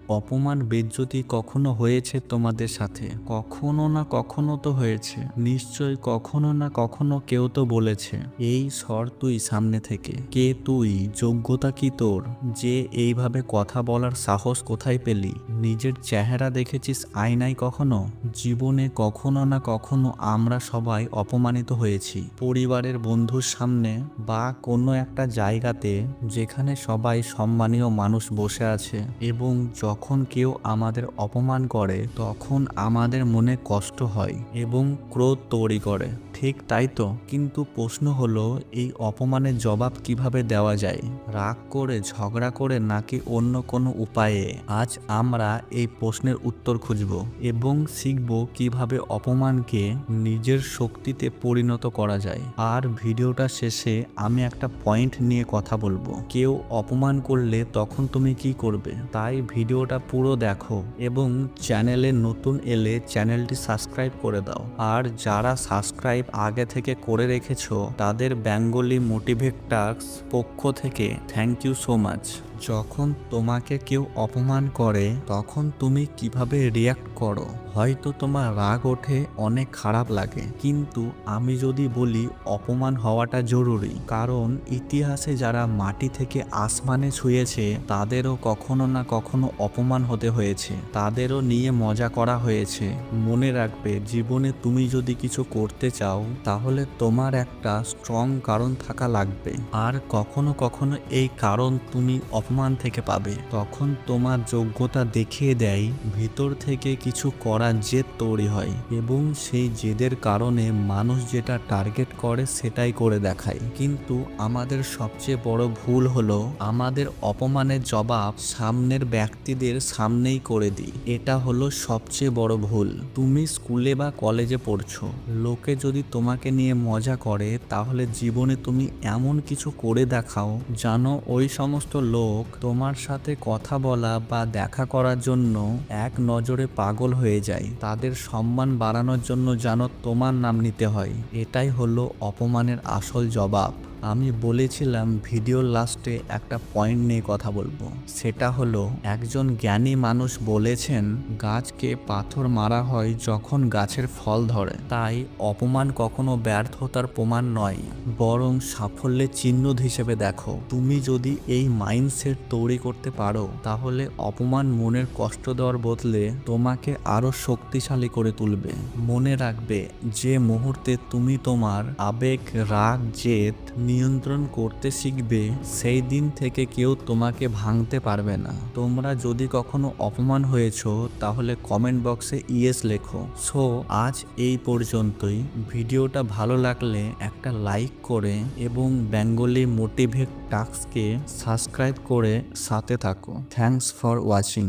অপমান বেইজ্জতি কখনো হয়েছে তোমাদের সাথে? কখনো না কখনো তো হয়েছে। নিশ্চয়ই কখনো না কখনো কেউ তো বলেছে, এই সর তুই সামনে থেকে। কে তুই? যোগ্যতা কি তোর? যে এইভাবে কথা বলার সাহস কোথায় পেলি? নিজের চেহারা দেখেছিস আয়নায় কখনো? জীবনে কখনো না কখনো আমরা সবাই অপমানিত হয়েছি, পরিবারের বন্ধুর সামনে বা কোনো একটা জায়গাতে যেখানে সবাই সম্মানীয় মানুষ বসে আছে, এবং যখন কেউ আমাদের অপমান করে তখন আমাদের মনে কষ্ট হয় এবং ক্রোধ তৈরি করে, ঠিক তাই তো? কিন্তু প্রশ্ন হলো, এই অপমানের জবাব কিভাবে দেওয়া যায়? রাগ করে, ঝগড়া করে, নাকি অন্য কোনো উপায়ে? আজ আমরা এই প্রশ্নের উত্তর খুঁজব এবং শিখব কিভাবে অপমানকে নিজের শক্তিতে পরিণত করা যায়। আর ভিডিওটা শেষে আমি একটা পয়েন্ট নিয়ে কথা বলবো। কেউ অপমান করলে তখন তুমি কি করবে? তাই ভিডিওটা পুরো দেখো এবং চ্যানেলে নতুন এলে চ্যানেলটি সাবস্ক্রাইব করে দাও। আর যারা সাবস্ক্রাইব আগে থেকে করে রেখেছো তাদের বেঙ্গলি মোটিভেটার্স পক্ষ থেকে থ্যাংক ইউ সো মাচ। যখন তোমাকে কেউ অপমান করে তখন তুমি কিভাবে রিয়াক্ট করো? হয়তো তোমার রাগ ওঠে, অনেক খারাপ লাগে, কিন্তু আমি যদি বলি অপমান হওয়াটা জরুরি, কারণ ইতিহাসে যারা মাটি থেকে আসমানে ছুঁয়েছে তাদেরও কখনো না কখনো অপমান হতে হয়েছে, তাদেরও নিয়ে মজা করা হয়েছে। মনে রাখবে, জীবনে তুমি যদি কিছু করতে চাও তাহলে তোমার একটা স্ট্রং কারণ থাকা লাগবে, আর কখনো কখনো এই কারণ তুমি অপমান থেকে পাবে। তখন তোমার যোগ্যতা দেখিয়ে দেয়, ভিতর থেকে কিছু করার জেদ তৈরি হয় এবং সেই জেদের কারণে মানুষ যেটা টার্গেট করে সেটাই করে দেখায়। কিন্তু আমাদের সবচেয়ে বড় ভুল হলো আমাদের অপমানের জবাব সামনের ব্যক্তিদের সামনেই করে দিই। এটা হলো সবচেয়ে বড় ভুল। তুমি স্কুলে বা কলেজে পড়ছো, লোকে যদি তোমাকে নিয়ে মজা করে তাহলে জীবনে তুমি এমন কিছু করে দেখাও জানো ওই সমস্ত লোক তোমার সাথে কথা বলা বা দেখা করার জন্য এক নজরে পাগল হয়ে যায়। তাদের সম্মান বাড়ানোর জন্য জানো তোমার নাম নিতে হয়। এটাই হলো অপমানের আসল জবাব। আমি বলেছিলাম ভিডিওর লাস্টে একটা পয়েন্ট নিয়ে কথা বলবো, সেটা হলো একজন জ্ঞানী মানুষ বলেছেন, গাছকে পাথর মারা হয় যখন গাছের ফল ধরে। তাই অপমান কখনো ব্যর্থতার প্রমাণ নয়, বরং সাফল্যের চিহ্ন হিসেবে দেখো। তুমি যদি এই মাইন্ডসেট তৈরি করতে পারো তাহলে অপমান মনের কষ্ট দেওয়ার বদলে তোমাকে আরো শক্তিশালী করে তুলবে। মনে রাখবে, যে মুহূর্তে তুমি তোমার আবেগ, রাগ, জেদ নিয়ন্ত্রণ করতে শিখবে, সেই দিন থেকে কেউ তোমাকে ভাঙতে পারবে না। তোমরা যদি কখনো অপমান হয়েছো তাহলে কমেন্ট বক্সে ইয়েস লেখো। সো আজ এই পর্যন্তই। ভিডিওটা ভালো লাগলে একটা লাইক করে এবং বেঙ্গলি মোটিভেট টাস্ককে সাবস্ক্রাইব করে সাথে থাকো। Thanks for watching.